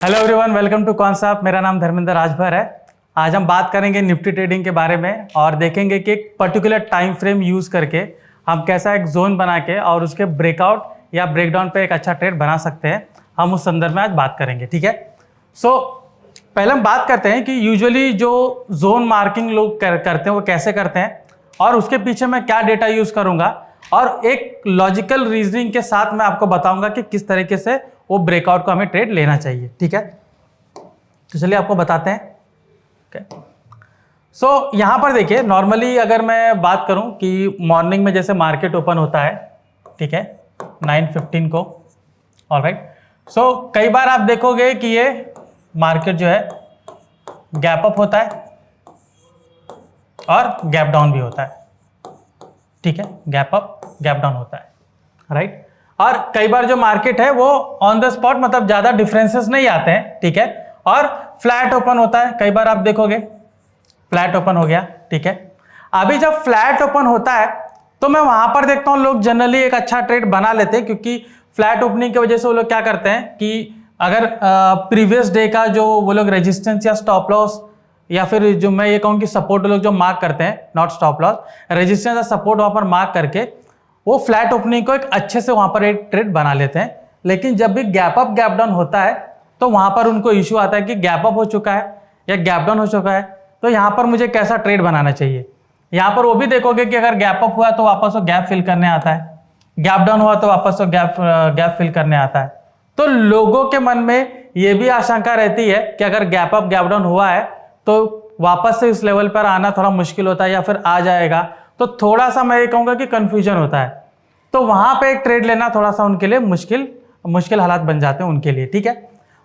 Hello everyone, welcome to concept. मेरा नाम धर्मेंद्र राजभर है। आज हम बात करेंगे निफ्टी ट्रेडिंग के बारे में और देखेंगे कि एक पर्टिकुलर टाइम फ्रेम यूज करके हम कैसा एक जोन बना के और उसके ब्रेकआउट या ब्रेकडाउन पे एक अच्छा ट्रेड बना सकते हैं। हम उस संदर्भ में आज बात करेंगे, ठीक है। पहले हम बात करते हैं कि यूजुअली जो जोन मार्किंग लोग करते हैं वो कैसे करते हैं और उसके पीछे मैं क्या डेटा यूज करूंगा और एक लॉजिकल रीजनिंग के साथ मैं आपको बताऊंगा कि किस तरीके से वो ब्रेकआउट को हमें ट्रेड लेना चाहिए, ठीक है। तो चलिए आपको बताते हैं। यहां पर देखिए, नॉर्मली अगर मैं बात करूं कि मॉर्निंग में जैसे मार्केट ओपन होता है, ठीक है, 9:15 को, ऑलराइट। कई बार आप देखोगे कि ये मार्केट जो है गैप अप होता है और गैप डाउन भी होता है, ठीक है। गैप अप गैप डाउन होता है, राइट। और कई बार जो मार्केट है वो ऑन द स्पॉट, मतलब ज्यादा डिफरेंसेस नहीं आते हैं, ठीक है, और फ्लैट ओपन होता है। कई बार आप देखोगे फ्लैट ओपन हो गया, ठीक है। अभी जब फ्लैट ओपन होता है तो मैं वहां पर देखता हूं लोग जनरली एक अच्छा ट्रेड बना लेते हैं, क्योंकि फ्लैट ओपनिंग की वजह से वो लोग क्या करते हैं कि अगर प्रीवियस डे का जो वो लोग रेजिस्टेंस या स्टॉप लॉस या फिर जो मैं ये कहूँ कि सपोर्ट लोग जो मार्क करते हैं, नॉट स्टॉप लॉस, रेजिस्टेंस या सपोर्ट वहां पर मार्क करके वो फ्लैट ओपनिंग को एक अच्छे से वहां पर एक ट्रेड बना लेते हैं। लेकिन जब भी गैप अप गैप डाउन होता है तो वहां पर उनको इश्यू आता है कि गैप अप हो चुका है या गैप डाउन हो चुका है, तो यहां पर मुझे कैसा ट्रेड बनाना चाहिए। यहां पर वो भी देखोगे कि अगर गैप अप हुआ तो वापस वो गैप फिल करने आता है, गैप डाउन हुआ तो वापस वो गैप फिल करने आता है। तो लोगों के मन में ये भी आशंका रहती है कि अगर गैप अप गैप डाउन हुआ है तो वापस से इस लेवल पर आना थोड़ा मुश्किल होता है या फिर आ जाएगा, तो थोड़ा सा मैं ये कहूंगा कि कंफ्यूजन होता है। तो वहां पे एक ट्रेड लेना थोड़ा सा उनके लिए मुश्किल हालात बन जाते हैं उनके लिए, ठीक है।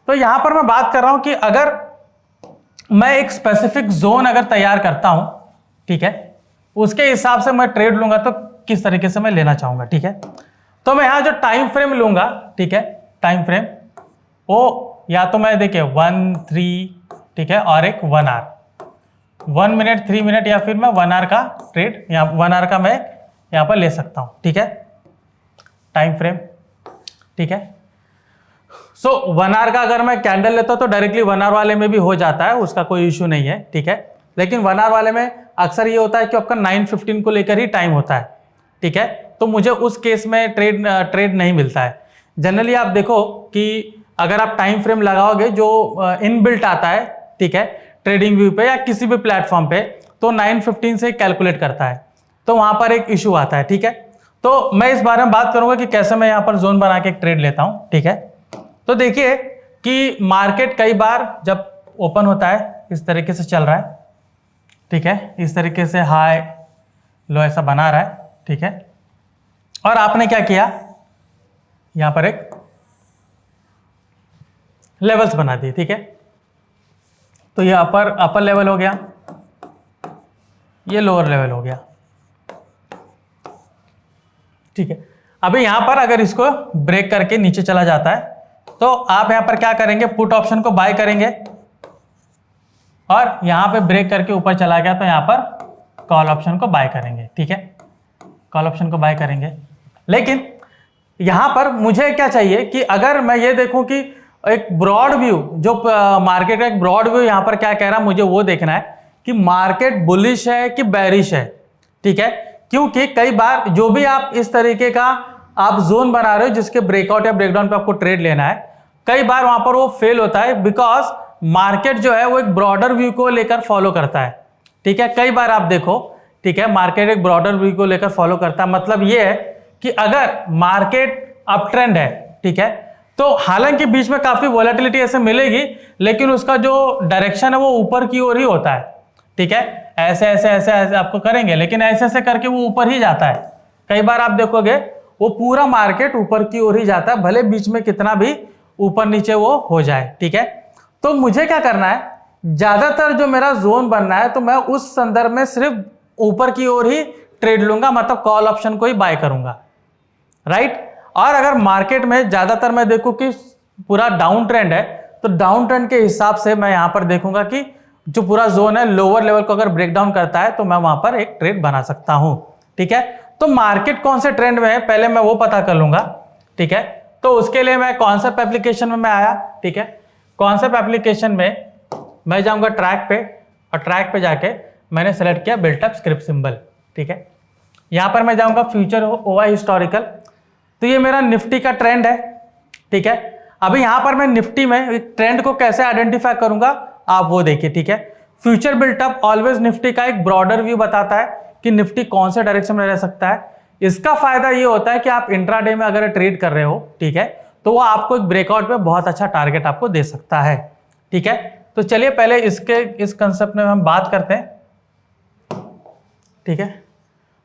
तो यहां पर मैं बात कर रहा हूं कि अगर मैं एक स्पेसिफिक जोन अगर तैयार करता हूं, ठीक है, उसके हिसाब से मैं ट्रेड लूंगा तो किस तरीके से मैं लेना चाहूंगा, ठीक है। तो मैं यहां जो टाइम फ्रेम लूंगा, ठीक है, टाइम फ्रेम वो या तो मैं देखिए 1, 3, ठीक है, और एक 1 आवर, 1 मिनट, 3 मिनट, या फिर मैं 1 आवर का ट्रेड या 1 आवर का मैं यहां पर ले सकता हूं, ठीक है, टाइम फ्रेम, ठीक है। 1 आवर का अगर मैं कैंडल लेता हूं तो डायरेक्टली 1 आवर वाले में भी हो जाता है, उसका कोई इश्यू नहीं है, ठीक है। लेकिन 1 आवर वाले में अक्सर ये होता है कि आपका 9:15 को लेकर ही टाइम होता है, ठीक है। तो मुझे उस केस में ट्रेड नहीं मिलता है। जनरली आप देखो कि अगर आप टाइम फ्रेम लगाओगे जो इनबिल्ट आता है, ठीक है, ट्रेडिंग व्यू पे या किसी भी प्लेटफॉर्म पे, तो 9:15 से कैलकुलेट करता है, तो वहां पर एक इशू आता है, ठीक है। तो मैं इस बारे में बात करूंगा कि कैसे मैं यहां पर जोन बना के एक ट्रेड लेता हूं, ठीक है। तो देखिए कि मार्केट कई बार जब ओपन होता है इस तरीके से चल रहा है, ठीक है, इस तरीके से हाई लो ऐसा बना रहा है, ठीक है। और आपने क्या किया, यहां पर एक लेवल्स बना दिए, ठीक है। तो ये अपर लेवल हो गया, ये लोअर लेवल हो गया, ठीक है। अभी यहां पर अगर इसको ब्रेक करके नीचे चला जाता है तो आप यहां पर क्या करेंगे, पुट ऑप्शन को बाय करेंगे, और यहां पे ब्रेक करके ऊपर चला गया तो यहां पर कॉल ऑप्शन को बाय करेंगे, ठीक है, कॉल ऑप्शन को बाय करेंगे। लेकिन यहां पर मुझे क्या चाहिए कि अगर मैं ये देखूं कि एक ब्रॉड व्यू, जो मार्केट का एक ब्रॉड व्यू यहां पर क्या कह रहा है, मुझे वो देखना है कि मार्केट बुलिश है कि बेरिश है, ठीक है। क्योंकि कई बार जो भी आप इस तरीके का आप जोन बना रहे हो जिसके ब्रेकआउट या ब्रेकडाउन पे आपको ट्रेड लेना है, कई बार वहां पर वो फेल होता है, बिकॉज मार्केट जो है वो एक ब्रॉडर व्यू को लेकर फॉलो करता है, ठीक है। कई बार आप देखो, ठीक है, मार्केट एक ब्रॉडर व्यू को लेकर फॉलो करता है। मतलब ये है कि अगर मार्केट अप ट्रेंड है, ठीक है, तो हालांकि बीच में काफी वॉलेटिलिटी ऐसे मिलेगी, लेकिन उसका जो डायरेक्शन है वो ऊपर की ओर ही होता है, ठीक है। ऐसे ऐसे ऐसे ऐसे आपको करेंगे, लेकिन ऐसे ऐसे करके वो ऊपर ही जाता है। कई बार आप देखोगे वो पूरा मार्केट ऊपर की ओर ही जाता है, भले बीच में कितना भी ऊपर नीचे वो हो जाए, ठीक है। तो मुझे क्या करना है, ज्यादातर जो मेरा जोन बनना है तो मैं उस संदर्भ में सिर्फ ऊपर की ओर ही ट्रेड लूंगा, मतलब कॉल ऑप्शन को ही बाय करूंगा, राइट। और अगर मार्केट में ज्यादातर मैं देखूं कि पूरा डाउन ट्रेंड है तो डाउन ट्रेंड के हिसाब से मैं यहां पर देखूंगा कि जो पूरा जोन है लोअर लेवल को अगर ब्रेक डाउन करता है तो मैं वहां पर एक ट्रेड बना सकता हूं, ठीक है। तो मार्केट कौन से ट्रेंड में है पहले मैं वो पता कर लूंगा, ठीक है। तो उसके लिए मैं कॉन्सेप्ट एप्लीकेशन में मैं आया, ठीक है। कॉन्सेप्ट एप्लीकेशन में मैं जाऊंगा ट्रैक पे, और ट्रैक पे जाके मैंने सेलेक्ट किया बिल्ट अप स्क्रिप्ट सिंबल, ठीक है। यहाँ पर मैं जाऊंगा फ्यूचर ओवाई हिस्टोरिकल, तो ये मेरा निफ्टी का ट्रेंड है, ठीक है। अभी यहाँ पर मैं निफ्टी में ट्रेंड को कैसे आइडेंटिफाई करूंगा आप वो देखिए, ठीक है। फ्यूचर बिल्टअप ऑलवेज निफ्टी का एक ब्रॉडर व्यू बताता है कि निफ्टी कौन से डायरेक्शन में रह सकता है। इसका फायदा ये होता है कि आप इंट्राडे में अगर ट्रेड कर रहे हो, ठीक है, तो वो आपको एक ब्रेकआउट पे बहुत अच्छा टारगेट आपको दे सकता है, ठीक है। तो चलिए पहले इस कंसेप्ट में हम बात करते हैं, ठीक है।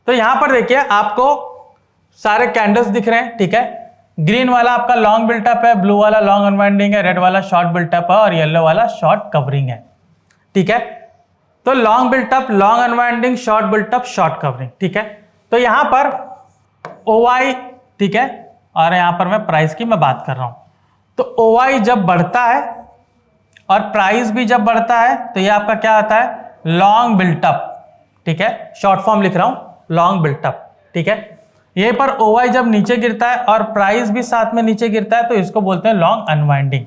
तो यहां पर देखिए आपको सारे कैंडल्स दिख रहे हैं, ठीक है। ग्रीन वाला आपका लॉन्ग बिल्टअप है, ब्लू वाला लॉन्ग अनवाइंडिंग है, रेड वाला शॉर्ट बिल्टअप है और येलो वाला शॉर्ट कवरिंग है, ठीक है। तो long built up, long unwinding, short built up, short covering, ठीक है। तो यहां पर ओवाई, ठीक है, और यहां पर मैं प्राइस की मैं बात कर रहा हूं। तो ओवाई जब बढ़ता है और प्राइस भी जब बढ़ता है तो ये आपका क्या आता है, लॉन्ग बिल्टअप, ठीक है। शॉर्ट फॉर्म लिख रहा हूं, लॉन्ग बिल्टअप, ठीक है। ये पर ओवाई जब नीचे गिरता है और प्राइस भी साथ में नीचे गिरता है तो इसको बोलते हैं लॉन्ग अनवाइंडिंग,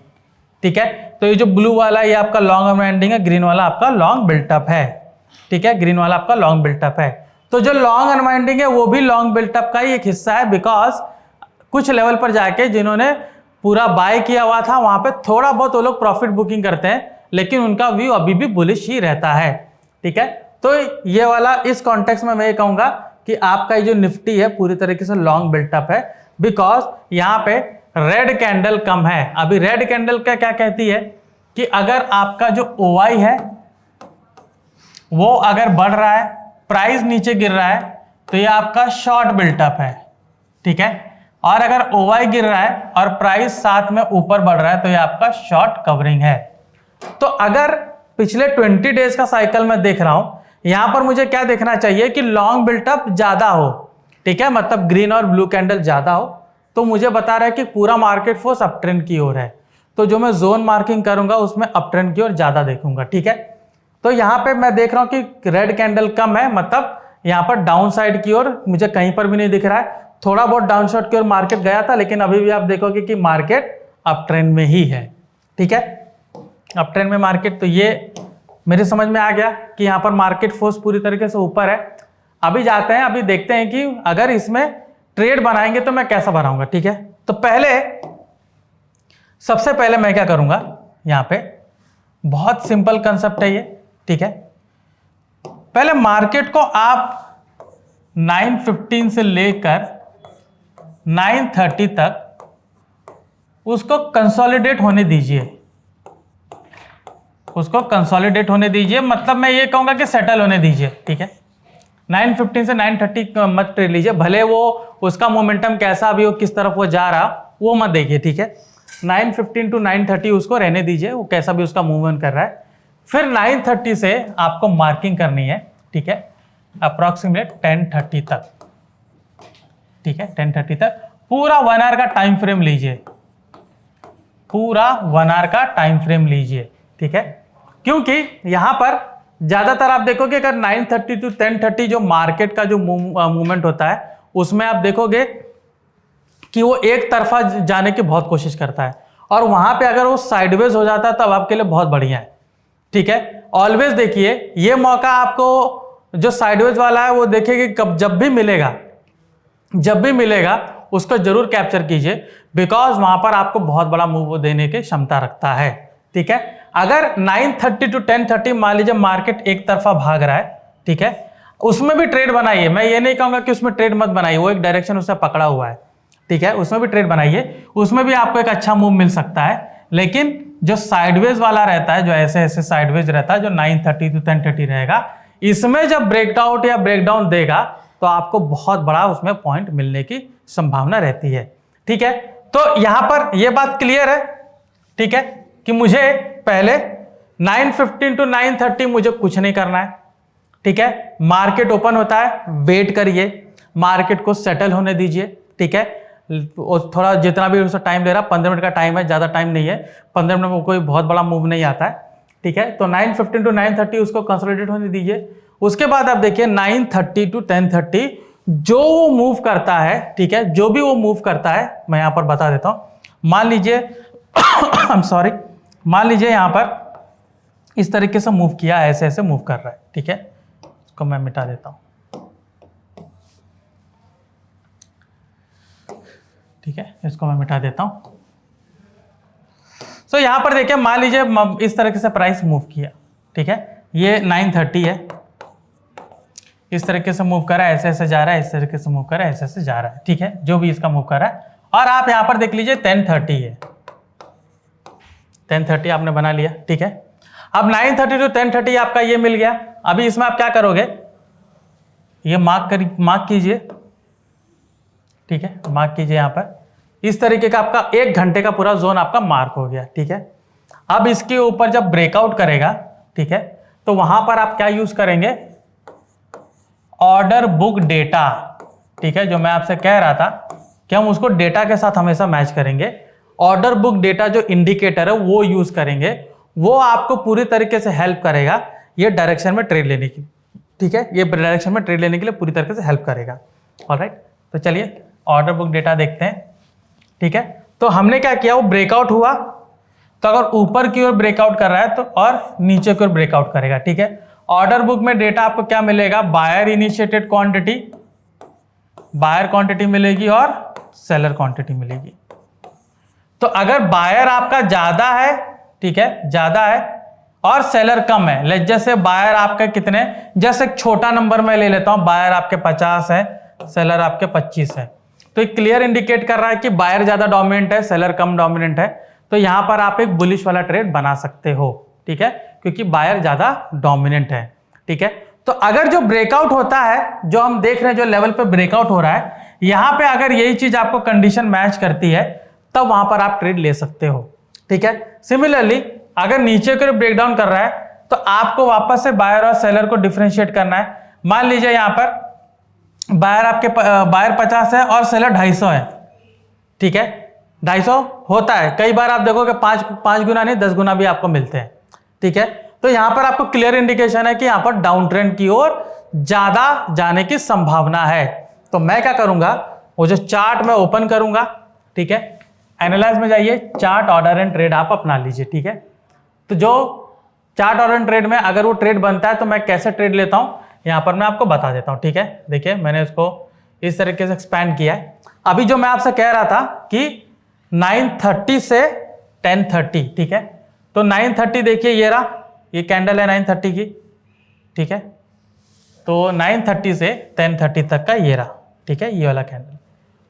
ठीक है। तो ये जो ब्लू वाला ये आपका लॉन्ग अनवाइंडिंग है, ग्रीन वाला आपका लॉन्ग बिल्टअप है, ठीक है। ग्रीन वाला आपका लॉन्ग बिल्टअप है। तो जो लॉन्ग अनवाइंडिंग है वो भी लॉन्ग बिल्टअप का ही एक हिस्सा है, बिकॉज कुछ लेवल पर जाके जिन्होंने पूरा बाय किया हुआ था वहां पे थोड़ा बहुत वो लोग प्रॉफिट बुकिंग करते हैं, लेकिन उनका व्यू अभी भी बुलिश ही रहता है, ठीक है। तो ये वाला इस कॉन्टेक्स्ट में मैं ये कहूंगा कि आपका ये जो निफ्टी है पूरी तरीके से लॉन्ग बिल्टअप है, बिकॉज यहाँ पे रेड कैंडल कम है। अभी रेड कैंडल क्या क्या कहती है कि अगर आपका जो ओवाई है वो अगर बढ़ रहा है, प्राइस नीचे गिर रहा है, तो ये आपका शॉर्ट बिल्टअप है, ठीक है। और अगर ओवाई गिर रहा है और प्राइस साथ में ऊपर बढ़ रहा है तो ये आपका शॉर्ट कवरिंग है। तो अगर पिछले 20 डेज का साइकिल में देख रहा हूं, यहां पर मुझे क्या देखना चाहिए कि लॉन्ग बिल्टअप ज्यादा हो, ठीक है, मतलब ग्रीन और ब्लू कैंडल ज्यादा हो, तो मुझे बता रहा है कि पूरा मार्केट फोर्स अप ट्रेंड की ओर है। तो जो मैं जोन मार्किंग करूंगा उसमें अप ट्रेंड की ओर ज्यादा देखूंगा, ठीक है। तो यहां पे मैं देख रहा हूं कि रेड कैंडल कम है, मतलब यहां पर डाउन साइड की ओर मुझे कहीं पर भी नहीं दिख रहा है। थोड़ा बहुत डाउन साइड की ओर मार्केट गया था, लेकिन अभी भी आप देखोगे कि मार्केट अप ट्रेंड में ही है, ठीक है, अप ट्रेंड में मार्केट। तो ये मेरे समझ में आ गया कि यहां पर मार्केट फोर्स पूरी तरीके से ऊपर है। अभी जाते हैं, अभी देखते हैं कि अगर इसमें ट्रेड बनाएंगे तो मैं कैसा बनाऊंगा, ठीक है। तो सबसे पहले मैं क्या करूंगा, यहां पे बहुत सिंपल कंसेप्ट है ये, ठीक है। पहले मार्केट को आप 9:15 से लेकर 9:30 तक उसको कंसोलिडेट होने दीजिए, उसको कंसोलिडेट होने दीजिए, मतलब मैं ये कहूंगा कि सेटल होने दीजिए, ठीक है। 9:15 से 9:30 मत ट्रेड लीजिए, भले वो उसका मोमेंटम कैसा भी हो, किस तरफ वो जा रहा वो मत देखिए, ठीक है। 9:15 to 9:30 उसको रहने दीजिए, वो कैसा भी उसका मूवमेंट कर रहा है। फिर 9:30 से आपको मार्किंग करनी है, ठीक है, अप्रॉक्सीमेट 10:30 तक, ठीक है, 10:30 तक पूरा 1 आवर का टाइम फ्रेम लीजिए, पूरा 1 आवर का टाइम फ्रेम लीजिए, ठीक है। क्योंकि यहां पर ज्यादातर आप देखोगे अगर 9:30 to 10:30 जो मार्केट का जो मूवमेंट होता है उसमें आप देखोगे कि वो एक तरफा जाने की बहुत कोशिश करता है, और वहां पे अगर वो साइडवेज हो जाता है तब आपके लिए बहुत बढ़िया है, ठीक है। ऑलवेज देखिए ये मौका आपको जो साइडवेज वाला है वो देखिए कि कब जब भी मिलेगा उसको जरूर कैप्चर कीजिए, बिकॉज वहां पर आपको बहुत बड़ा मूव देने की क्षमता रखता है, ठीक है। अगर 9:30 to 10:30 मान लीजिए मार्केट एक तरफा भाग रहा है, ठीक है, उसमें भी ट्रेड बनाइए, मैं ये नहीं कहूंगा कि उसमें ट्रेड मत बनाइए, वो एक डायरेक्शन उससे पकड़ा हुआ है, ठीक है, उसमें भी ट्रेड बनाइए, उसमें भी आपको एक अच्छा मूव मिल सकता है। लेकिन जो साइडवेज वाला रहता है, जो ऐसे साइडवेज रहता है, जो 9:30 to 10:30 रहेगा, इसमें जब ब्रेकआउट या ब्रेकडाउन देगा तो आपको बहुत बड़ा उसमें पॉइंट मिलने की संभावना रहती है, ठीक है। तो यहां पर यह बात क्लियर है, ठीक है, कि मुझे पहले 9:15 to 9:30 मुझे कुछ नहीं करना है, ठीक है। मार्केट ओपन होता है, वेट करिए, मार्केट को सेटल होने दीजिए, ठीक है। थोड़ा जितना भी उसका टाइम ले रहा, 15 मिनट का टाइम है, ज्यादा टाइम नहीं है, 15 मिनट में कोई बहुत बड़ा मूव नहीं आता है, ठीक है। तो 9:15 to 9:30 उसको कंसोलिडेट होने दीजिए। उसके बाद आप देखिए 9:30 to 10:30 जो वो मूव करता है, ठीक है, जो भी वो मूव करता है, मैं यहां पर बता देता हूं। मान लीजिए आई एम सॉरी, मान लीजिए यहाँ पर इस तरीके से मूव किया, ऐसे ऐसे मूव कर रहा है, ठीक है, इसको मैं मिटा देता हूँ, ठीक है, इसको मैं मिटा देता हूँ। तो यहाँ पर देखिए, मान लीजिए इस तरीके से प्राइस मूव किया, ठीक है, ये 930 है, इस तरीके से मूव कर रहा है, ऐसे ऐसे जा रहा है, इस तरीके से मूव कर रहा है, ऐसे ऐसे जा रहा है, ठीक है, जो भी इसका मूव कर रहा है। और आप यहाँ पर देख लीजिए 1030 है, 1030 आपने बना लिया, ठीक है। अब 930 टू 1030 आपका ये मिल गया। अभी इसमें आप क्या करोगे, ये मार्क कीजिए, ठीक है, मार्क कीजिए यहाँ पर, इस तरीके का आपका 1 घंटे का पूरा जोन आपका मार्क हो गया, ठीक है। अब इसके ऊपर जब ब्रेकआउट करेगा, ठीक है, तो वहां पर आप क्या यूज करेंगे, ऑर्डर बुक डेटा, ठीक है, जो मैं आपसे कह रहा था कि हम उसको डेटा के साथ हमेशा मैच करेंगे। ऑर्डर बुक डेटा जो इंडिकेटर है वो यूज करेंगे, वो आपको पूरी तरीके से हेल्प करेगा ये डायरेक्शन में ट्रेड लेने की, ठीक है, ये डायरेक्शन में ट्रेड लेने के लिए पूरी तरीके से हेल्प करेगा। ऑलराइट, तो चलिए ऑर्डर बुक डेटा देखते हैं, ठीक है। तो हमने क्या किया, वो ब्रेकआउट हुआ, तो अगर ऊपर की ओर ब्रेकआउट कर रहा है तो और नीचे की ओर ब्रेकआउट करेगा, ठीक है। ऑर्डर बुक में डेटा आपको क्या मिलेगा, buyer initiated quantity, buyer quantity मिलेगी और सेलर क्वांटिटी मिलेगी। तो अगर बायर आपका ज्यादा है, ठीक है, ज्यादा है और सेलर कम है, जैसे बायर आपके कितने, जैसे एक छोटा नंबर मैं ले लेता हूं, बायर आपके 50 है, सेलर आपके 25 है, तो एक क्लियर इंडिकेट कर रहा है कि बायर ज्यादा डोमिनेंट है, सेलर कम डोमिनेंट है, तो यहां पर आप एक बुलिश वाला ट्रेड बना सकते हो, ठीक है, क्योंकि बायर ज्यादा डोमिनेंट है, ठीक है। तो अगर जो ब्रेकआउट होता है, जो हम देख रहे हैं जो लेवल पे ब्रेकआउट हो रहा है, यहां पे अगर यही चीज आपको कंडीशन मैच करती है, तब वहां पर आप ट्रेड ले सकते हो, ठीक है। सिमिलरली अगर नीचे को ब्रेकडाउन कर रहा है, तो आपको वापस से बायर और सेलर को डिफरेंशिएट करना है। मान लीजिए यहां पर बायर 50 है और सेलर 250 है, ठीक है, 250 होता है, कई बार आप देखोगे 5 गुना नहीं 10 गुना भी आपको मिलते हैं, ठीक है। तो यहां पर आपको क्लियर इंडिकेशन है कि यहां पर डाउन ट्रेंड की ओर ज्यादा जाने की संभावना है। तो मैं क्या करूंगा, वो जो चार्ट में ओपन करूंगा, ठीक है, एनालाइज में जाइए, चार्ट ऑर्डर एंड ट्रेड आप अपना लीजिए, ठीक है। तो जो चार्ट ऑर्डर एंड ट्रेड में अगर वो ट्रेड बनता है तो मैं कैसे ट्रेड लेता हूं, यहां पर मैं आपको बता देता हूं, ठीक है। देखिए मैंने इसको इस तरीके से एक्सपैंड किया है। अभी जो मैं आपसे कह रहा था कि 930 से 1030, ठीक है, तो 930 देखिए, ये रहा, ये कैंडल है 930 की, ठीक है, तो 930 से 1030 तक का ये रहा, ठीक है, ये वाला कैंडल।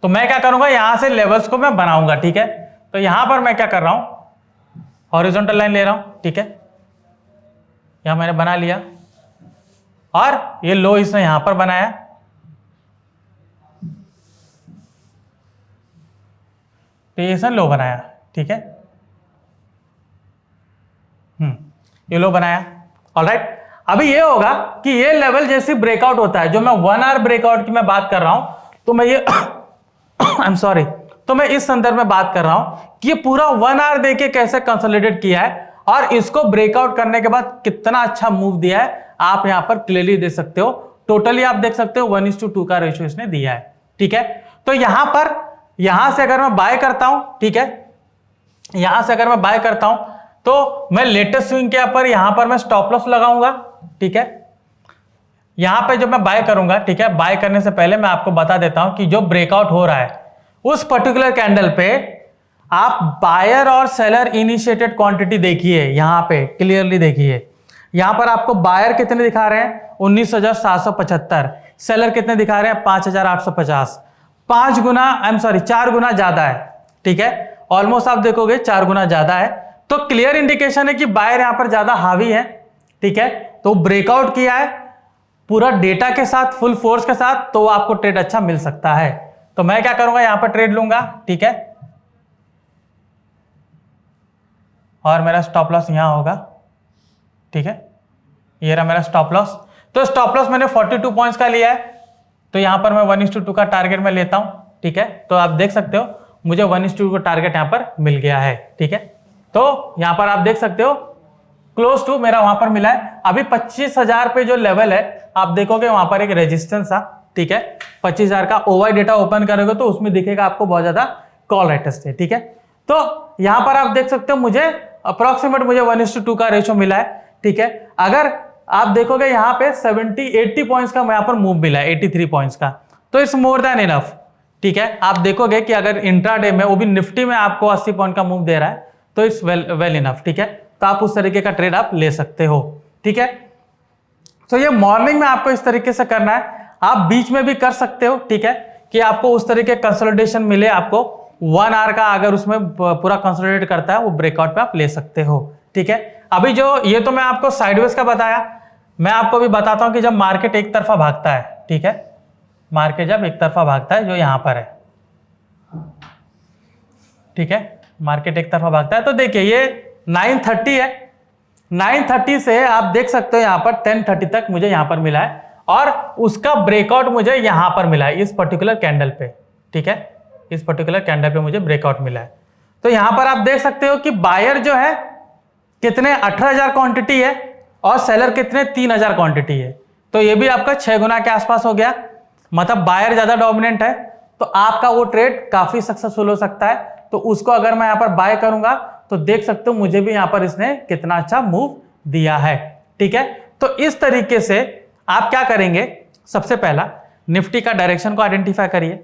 तो मैं क्या करूंगा, यहां से लेवल्स को मैं बनाऊंगा, ठीक है। तो यहां पर मैं क्या कर रहा हूं, हॉरिजॉन्टल लाइन ले रहा हूं, ठीक है, यहां मैंने बना लिया और ये लो इसने यहां पर बनाया, तो ये इसने लो बनाया, ठीक है, ये लो बनाया। ऑलराइट, अभी ये होगा कि ये लेवल जैसे ब्रेकआउट होता है, जो मैं 1 आवर ब्रेकआउट की मैं बात कर रहा हूं, तो मैं ये आई एम सॉरी, तो मैं इस संदर्भ में बात कर रहा हूं कि ये पूरा 1 आवर देके कैसे कंसोलिडेट किया है और इसको ब्रेकआउट करने के बाद कितना अच्छा मूव दिया है, आप यहां पर क्लियरली देख सकते हो। टोटली आप देख सकते हो 1:2 का रेशियो इसने दिया है, ठीक है। तो यहां पर, यहां से अगर मैं बाय करता हूं, ठीक है, यहां से अगर मैं बाय करता हूं तो मैं लेटेस्ट स्विंग के ऊपर यहां पर मैं स्टॉप लॉस लगाऊंगा, ठीक है। यहां पे जब मैं बाय करूंगा, ठीक है, बाय करने से पहले मैं आपको बता देता हूं कि जो ब्रेकआउट हो रहा है उस पर्टिकुलर कैंडल पे आप बायर और सेलर इनिशिएटेड क्वांटिटी देखिए, यहां पे क्लियरली देखिए, यहां पर आपको बायर कितने दिखा रहे हैं 19,775, सेलर कितने दिखा रहे हैं 5,850, 5 गुना, आई एम सॉरी 4 गुना ज्यादा है, ठीक है, ऑलमोस्ट आप देखोगे 4 गुना ज्यादा है। तो क्लियर इंडिकेशन है कि बायर यहां पर ज्यादा हावी है, ठीक है, तो ब्रेकआउट किया है पूरा डेटा के साथ, फुल फोर्स के साथ, तो आपको ट्रेड अच्छा मिल सकता है। तो मैं क्या करूंगा, यहां पर ट्रेड लूंगा, ठीक है, और मेरा स्टॉप लॉस यहां होगा, ठीक है, ये रहा मेरा स्टॉप लॉस। तो स्टॉप लॉस मैंने 42 पॉइंट्स का लिया है, तो यहां पर मैं 1:2 का टारगेट में लेता हूं, ठीक है। तो आप देख सकते हो मुझे 1:2 का टारगेट यहां पर मिल गया है, ठीक है। तो यहां पर आप देख सकते हो क्लोज टू मेरा वहां पर मिला है। अभी 25,000 पे जो लेवल है आप देखोगे वहां पर एक रेजिस्टेंस था, ठीक है, 25,000 का ओवाई डेटा ओपन करोगे तो उसमें दिखेगा आपको बहुत ज्यादा कॉल राइटर्स थे, ठीक है। तो यहां पर आप देख सकते हो मुझे अप्रोक्सीमेट मुझे 1:2 का रेशो मिला है, ठीक है। अगर आप देखोगे यहाँ पे 80 पॉइंट्स का यहाँ पर मूव मिला है, 83 पॉइंट्स का, तो इट्स मोर देन इनफ, ठीक है। आप देखोगे कि अगर इंट्राडे में, वो भी निफ्टी में आपको 80 पॉइंट का मूव दे रहा है, तो इट्स वेल इनफ, ठीक है। तो आप उस तरीके का ट्रेड आप ले सकते हो, ठीक है। तो ये मॉर्निंग में आपको इस तरीके से करना है, आप बीच में भी कर सकते हो, ठीक है, कि आपको उस तरीके कंसोलिडेशन मिले, आपको 1 आवर का अगर उसमें पूरा कंसोलिडेट करता है, वो ब्रेकआउट पे आप ले सकते हो, ठीक है। अभी जो ये तो मैं आपको साइडवेज का बताया, मैं आपको भी बताता हूं कि जब मार्केट एक तरफा भागता है, ठीक है, मार्केट जब एक तरफा भागता है, जो यहां पर है, ठीक है, मार्केट एक तरफा भागता है, तो देखिए ये 930 है, 930 से आप देख सकते हो यहां पर 1030 तक मुझे यहां पर मिला है, और उसका ब्रेकआउट मुझे यहां पर मिला है, इस पर्टिकुलर कैंडल पे, ठीक है, इस पर्टिकुलर कैंडल पे मुझे ब्रेकआउट मिला है। तो यहां पर आप देख सकते हो कि बायर जो है कितने 18,000 क्वांटिटी है, और सेलर कितने 3,000 क्वांटिटी है, तो ये भी आपका 6 गुना के आसपास हो गया, मतलब बायर ज्यादा डोमिनेंट है, तो आपका वो ट्रेड काफी सक्सेसफुल हो सकता है। तो उसको अगर मैं यहां पर बाय करूंगा, तो देख सकते हो मुझे भी यहां पर इसने कितना अच्छा मूव दिया है, ठीक है। तो इस तरीके से आप क्या करेंगे, सबसे पहला निफ्टी का डायरेक्शन को आइडेंटिफाई करिए,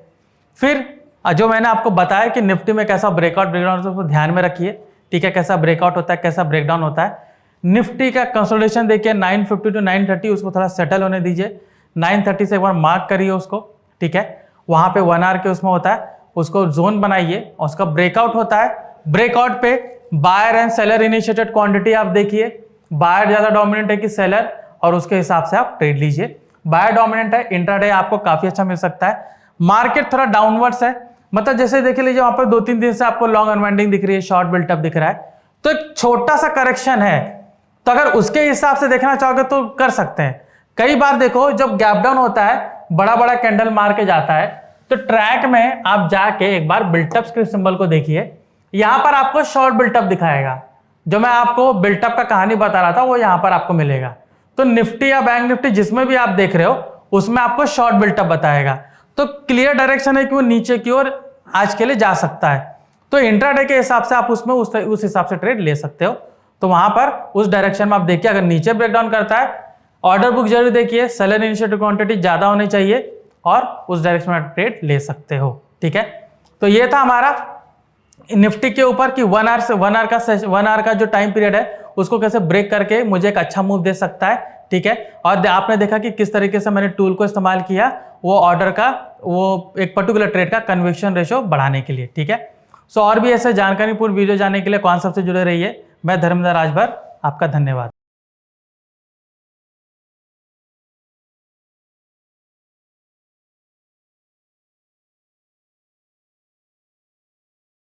फिर जो मैंने आपको बताया कि निफ्टी में कैसा ब्रेकआउट ब्रेकडाउन होता है उसको ध्यान में रखिए, ठीक है, कैसा ब्रेकआउट होता है, कैसा ब्रेकडाउन होता है। निफ्टी का कंसोलिडेशन देखिए 950 टू 930, उसको थोड़ा सेटल होने दीजिए, 930 से एक बार मार्क करिए उसको, ठीक है, वहां पे 1 आवर के उसमें होता है, उसको जोन बनाइए, उसका ब्रेकआउट होता है, ब्रेकआउट पे buyer and seller initiated quantity आप देखिए, बायर ज्यादा डोमिनेंट है कि सेलर, और उसके हिसाब से आप ट्रेड लीजिए। बायर डोमिनेंट है, इंट्राडे आपको काफी अच्छा मिल सकता है। मार्केट थोड़ा डाउनवर्ड्स है, मतलब जैसे देख लीजिए वहां पर 2-3 दिन से आपको लॉन्ग अनवाइंडिंग दिख रही है, शॉर्ट बिल्टअप दिख रहा है, तो एक छोटा सा करेक्शन है, तो अगर उसके हिसाब से देखना चाहोगे तो कर सकते हैं। कई बार देखो जब गैप डाउन होता है, बड़ा बड़ा कैंडल मार के जाता है, तो ट्रैक में आप जाके एक बार बिल्टअप के सिंबल को देखिए, यहां पर आपको शॉर्ट बिल्टअप दिखाएगा, जो मैं आपको बिल्टअप का कहानी बता रहा था वो यहां पर आपको मिलेगा। तो निफ्टी या बैंक निफ्टी जिसमें भी आप देख रहे हो, उसमें आपको शॉर्ट बिल्टअप बताएगा, तो क्लियर डायरेक्शन है कि वो नीचे की ओर आज के लिए जा सकता है। तो इंट्राडे के हिसाब से आप उसमें उस हिसाब से ट्रेड ले सकते हो। तो वहां पर उस डायरेक्शन में आप देखिए, अगर नीचे ब्रेकडाउन करता है, ऑर्डर बुक जरूर देखिए, सेलर इनिशिएटेड क्वांटिटी ज्यादा होनी चाहिए, और उस डायरेक्शन में ट्रेड ले सकते हो, ठीक है। तो ये था हमारा निफ्टी के ऊपर कि 1 आवर का जो टाइम पीरियड है उसको कैसे ब्रेक करके मुझे एक अच्छा मूव दे सकता है, ठीक है। और आपने देखा कि किस तरीके से मैंने टूल को इस्तेमाल किया, वो ऑर्डर का, वो एक पर्टिकुलर ट्रेड का कन्विक्शन रेशो बढ़ाने के लिए, ठीक है। सो और भी ऐसे जानकारीपूर्ण वीडियो जानने के लिए कॉन्सेप्ट से जुड़े रहिए। मैं धर्मेंद्र राजभर, आपका धन्यवाद।